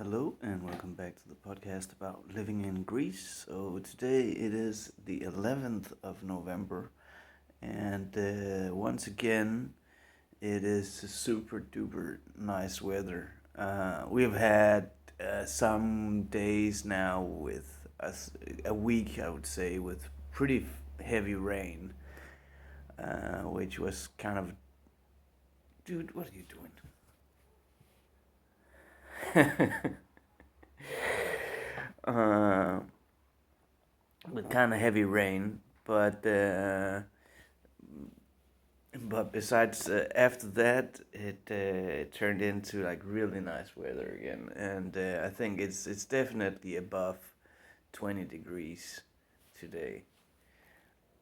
Hello and welcome back to the podcast about living in Greece. So today it is the 11th of November, and once again it is super duper nice weather. We've had some days now with a week, I would say, with pretty heavy rain, which was kind of, dude, what are you doing? uh, with kind of heavy rain, but besides after that, it turned into like really nice weather again, and I think it's definitely above 20 degrees today,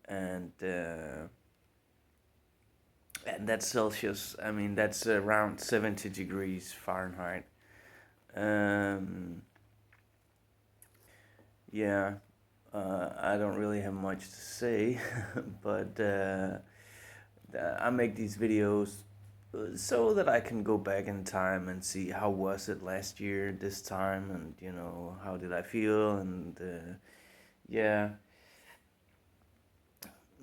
and and that's Celsius. I mean that's around 70 degrees Fahrenheit. Um, yeah, I don't really have much to say, but I make these videos so that I can go back in time and see how was it last year this time, and how did I feel, and yeah.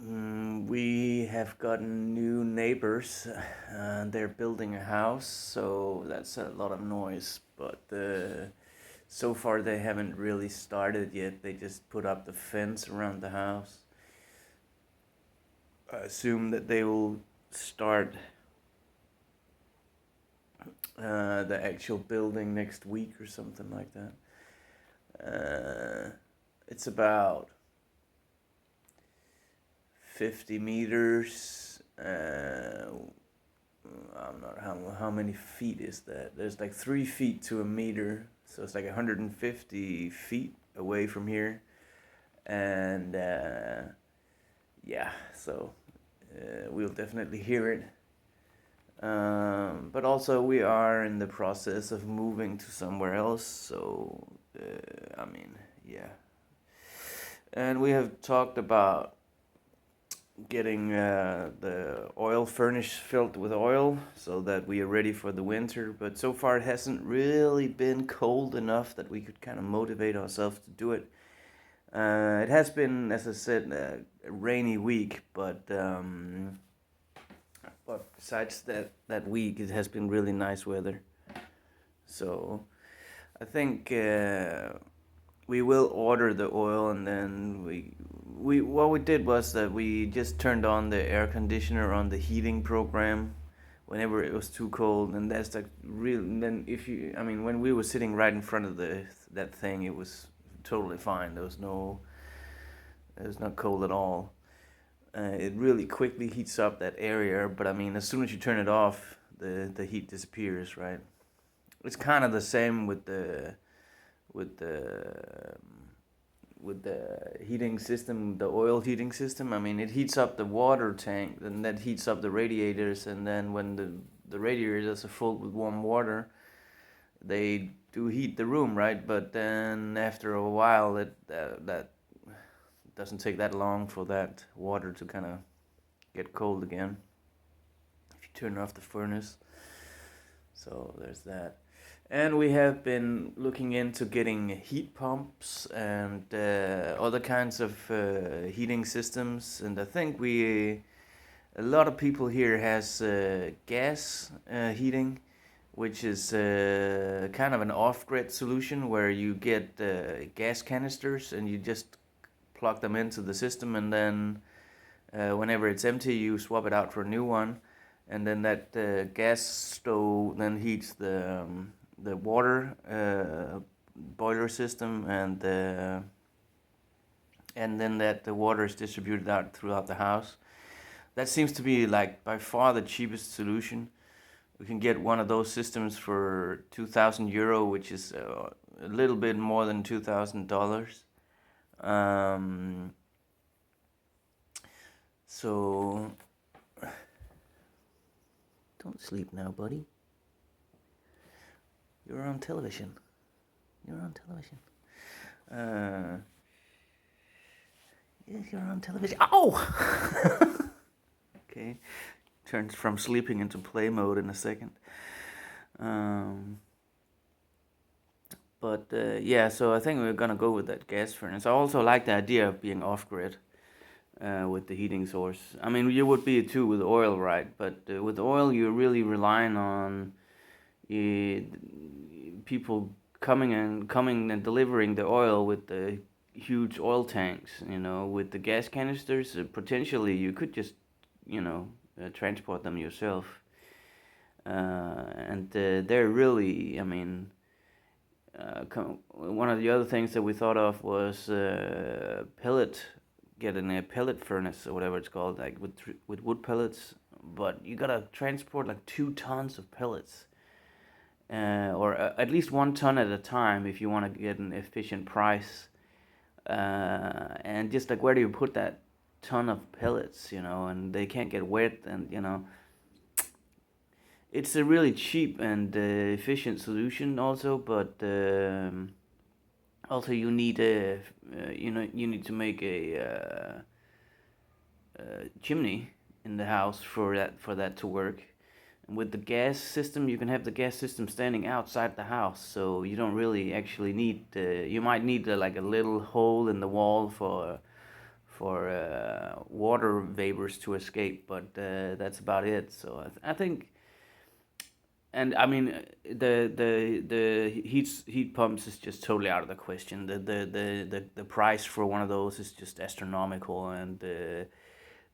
We have gotten new neighbors. They're building a house, so that's a lot of noise. But so far, they haven't really started yet. They just put up the fence around the house. I assume that they will start the actual building next week or something like that. It's about 50 meters. I'm not how many feet is that? There's like 3 feet to a meter, so it's like 150 feet away from here, and yeah, so we'll definitely hear it. But also, we are in the process of moving to somewhere else, so I mean, yeah. And we have talked about getting the oil furnace filled with oil so that we are ready for the winter. But so far, it hasn't really been cold enough that we could kind of motivate ourselves to do it. It has been, as I said, a rainy week, but besides that week, it has been really nice weather. So I think we will order the oil, and then we what we did was that we just turned on the air conditioner on the heating program whenever it was too cold, and that's like real. And then if you, I mean, when we were sitting right in front of that thing, it was totally fine. It was not cold at all. It really quickly heats up that area, but I mean, as soon as you turn it off, the heat disappears, right? It's kind of the same with the with the heating system, the oil heating system. I mean, it heats up the water tank, and that heats up the radiators, and then when the radiators are full with warm water, they do heat the room, right? But then after a while, that doesn't take that long for that water to kind of get cold again if you turn off the furnace. So there's that. And we have been looking into getting heat pumps and other kinds of heating systems. And I think a lot of people here has gas heating, which is kind of an off-grid solution where you get gas canisters and you just plug them into the system, and then whenever it's empty, you swap it out for a new one, and then that gas stove then heats the water boiler system, and then that the water is distributed out throughout the house. That seems to be like by far the cheapest solution. We can get one of those systems for 2,000 euro, which is a little bit more than $2,000. So don't sleep now, buddy. You're on television. You're on television. Yes, you're on television. Oh! Okay. Turns from sleeping into play mode in a second. Um, But yeah, so I think we're gonna go with that gas furnace. I also like the idea of being off grid with the heating source. I mean, you would be too with oil, right? But with oil, you're really relying on uh, people coming and delivering the oil with the huge oil tanks. You know, with the gas canisters, potentially you could just transport them yourself. And they're really, I mean, one of the other things that we thought of was getting a pellet furnace or whatever it's called, like with wood pellets. But you gotta transport like 2 tons of pellets, or at least 1 ton at a time if you want to get an efficient price. And just like where do you put that ton of pellets, and they can't get wet, and it's a really cheap and efficient solution also, but also you need you need to make a chimney in the house for that to work. And with the gas system, you can have the gas system standing outside the house, so you don't really actually need. You might need like a little hole in the wall for water vapors to escape, but that's about it. So I think, and I mean, the heat pumps is just totally out of the question. The price for one of those is just astronomical, and the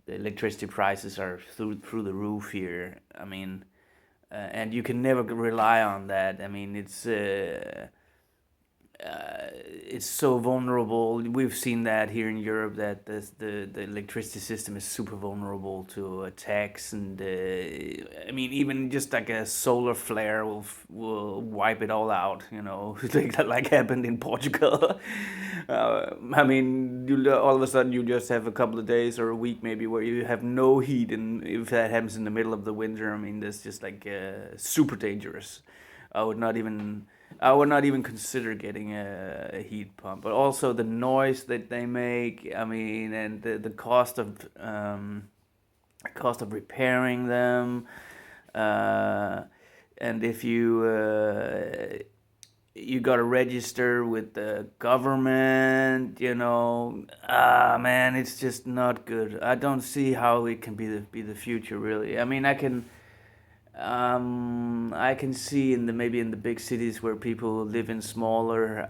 electricity prices are through the roof here. I mean, and you can never rely on that. I mean, it's so vulnerable. We've seen that here in Europe, that the electricity system is super vulnerable to attacks, and I mean, even just like a solar flare will wipe it all out. Like happened in Portugal. I mean, all of a sudden you just have a couple of days or a week maybe where you have no heat, and if that happens in the middle of the winter, I mean, that's just like super dangerous. I would not even I would not even consider getting a heat pump. But also the noise that they make. I mean, and the cost of repairing them. Uh, and if you got to register with the government, man, it's just not good. I don't see how it can be the future really. I mean, I can see maybe in the big cities where people live in smaller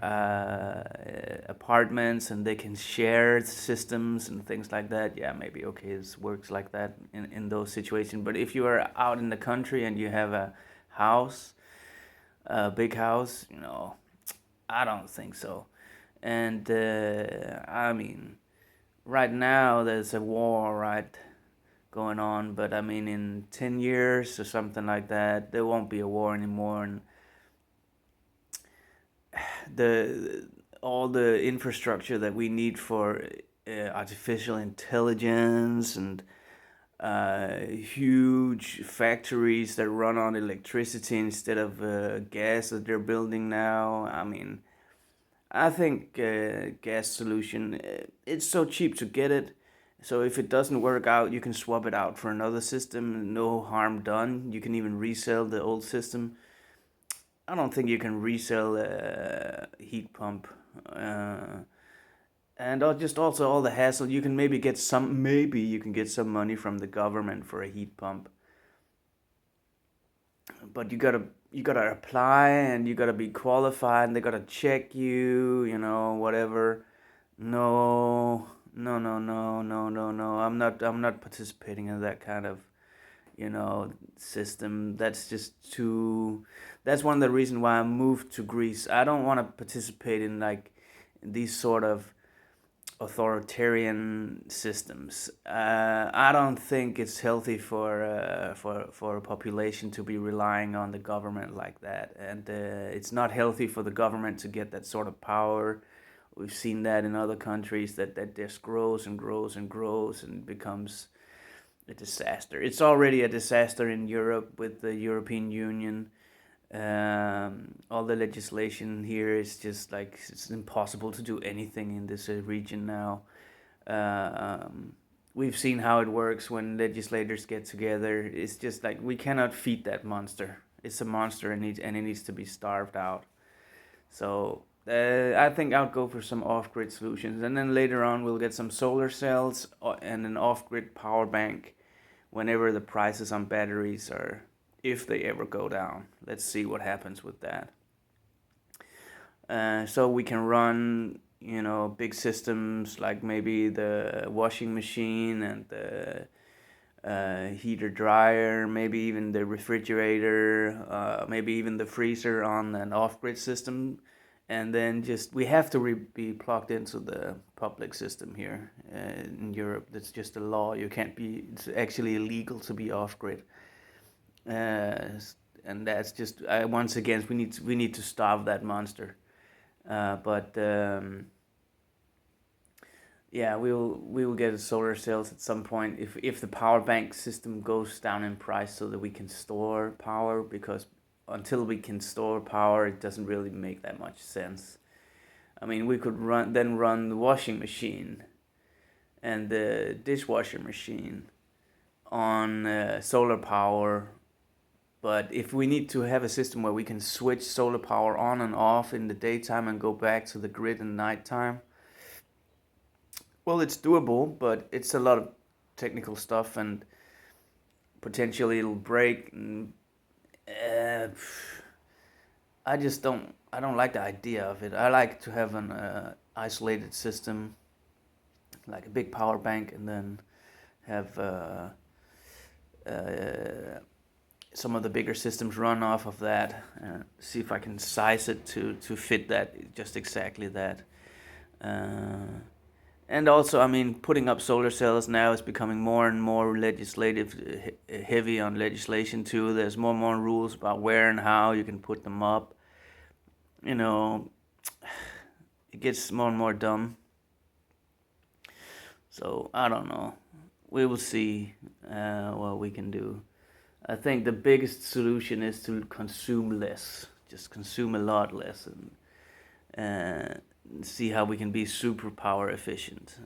apartments, and they can share systems and things like that. Yeah, maybe okay, this works like that in those situations. But if you are out in the country and you have a house, a big house, I don't think so. And I mean, right now there's a war, right, going on, but I mean, in 10 years or something like that, there won't be a war anymore, and the all the infrastructure that we need for artificial intelligence and huge factories that run on electricity instead of gas that they're building now. I mean, I think gas solution. It's so cheap to get it. So if it doesn't work out, you can swap it out for another system. No harm done. You can even resell the old system. I don't think you can resell a heat pump. Uh, and just also all the hassle. You can maybe you can get some money from the government for a heat pump, but you gotta apply, and you gotta be qualified, and they gotta check you, whatever. No, no, no, no, no, no, no. I'm not participating in that kind of, system. That's just too. That's one of the reasons why I moved to Greece. I don't want to participate in like these sort of authoritarian systems. I don't think it's healthy for a population to be relying on the government like that, and it's not healthy for the government to get that sort of power. We've seen that in other countries that just grows and grows and grows and becomes a disaster. It's already a disaster in Europe with the European Union. All the legislation here is just like it's impossible to do anything in this region now. We've seen how it works when legislators get together. It's just like we cannot feed that monster. It's a monster, and it needs to be starved out. So I think I'll go for some off-grid solutions, and then later on we'll get some solar cells and an off-grid power bank whenever the prices on batteries are, if they ever go down. Let's see what happens with that. So we can run, big systems like maybe the washing machine and the heater dryer, maybe even the refrigerator, maybe even the freezer on an off-grid system. And then we have to be plugged into the public system here in Europe. That's just a law. It's actually illegal to be off-grid. And that's just, once again, we need to starve that monster. But yeah, we will get solar cells at some point if the power bank system goes down in price, so that we can store power, because until we can store power, it doesn't really make that much sense. I mean, we could run the washing machine and the dishwasher machine on solar power, but if we need to have a system where we can switch solar power on and off in the daytime and go back to the grid in nighttime, well, it's doable, but it's a lot of technical stuff, and potentially it'll break. And, I don't like the idea of it. I like to have an isolated system, like a big power bank, and then have some of the bigger systems run off of that. See if I can size it to fit that, just exactly that. And also, I mean, putting up solar cells now is becoming more and more heavy on legislation too. There's more and more rules about where and how you can put them up. It gets more and more dumb. So I don't know. We will see what we can do. I think the biggest solution is to consume less. Just consume a lot less, and see how we can be super power efficient.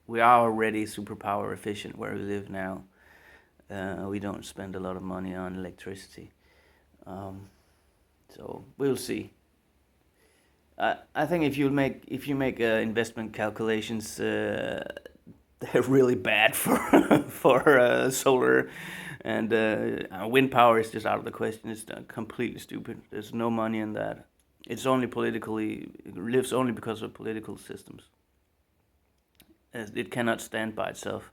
We are already super power efficient where we live now. We don't spend a lot of money on electricity. So we'll see. I think if you make investment calculations, they're really bad for solar, and wind power is just out of the question. It's completely stupid. There's no money in that. It lives only because of political systems. It cannot stand by itself.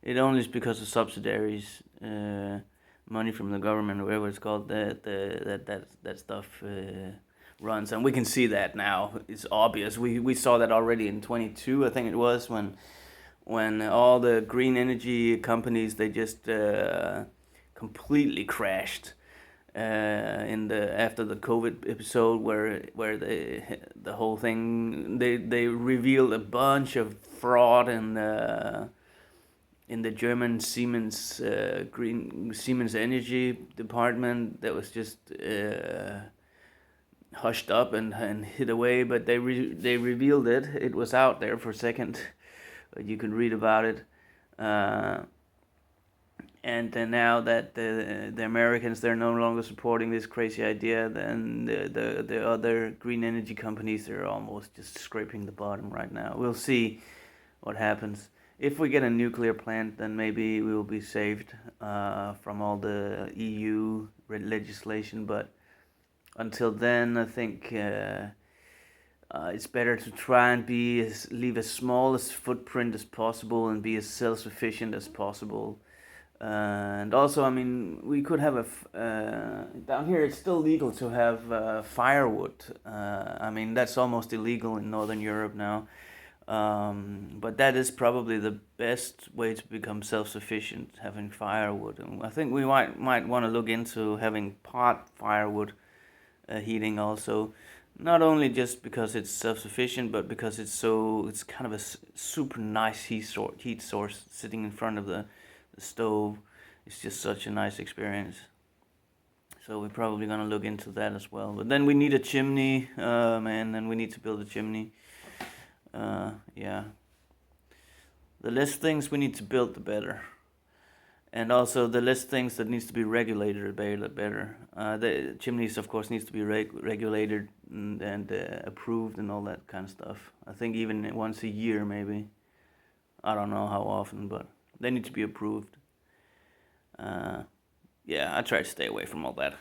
It only is because of subsidiaries, money from the government, or whatever it's called, that stuff runs. And we can see that now. It's obvious. We saw that already in 22, I think it was, when all the green energy companies, they just completely crashed. After the COVID episode, where the whole thing, they revealed a bunch of fraud in the German Siemens Siemens Energy department that was just hushed up and hid away. But they revealed it. It was out there for a second. You can read about it. And then now that the Americans, they're no longer supporting this crazy idea, then the other green energy companies, they're almost just scraping the bottom right now. We'll see what happens. If we get a nuclear plant, then maybe we will be saved from all the EU legislation. But until then, I think it's better to try and leave as small as footprint as possible and be as self-sufficient as possible. And also, I mean, we could have down here it's still legal to have firewood. I mean, that's almost illegal in Northern Europe now. But that is probably the best way to become self-sufficient, having firewood. And I think we might want to look into having pot firewood heating also. Not only just because it's self-sufficient, but because it's kind of a super nice heat source sitting in front of the stove. It's just such a nice experience. So we're probably gonna look into that as well. But then we need a chimney, man. Then we need to build a chimney. Yeah. The less things we need to build, the better. And also the list things that needs to be regulated a better. The chimneys, of course, needs to be regulated and approved and all that kind of stuff. I think even once a year, maybe. I don't know how often, but they need to be approved. Yeah, I try to stay away from all that.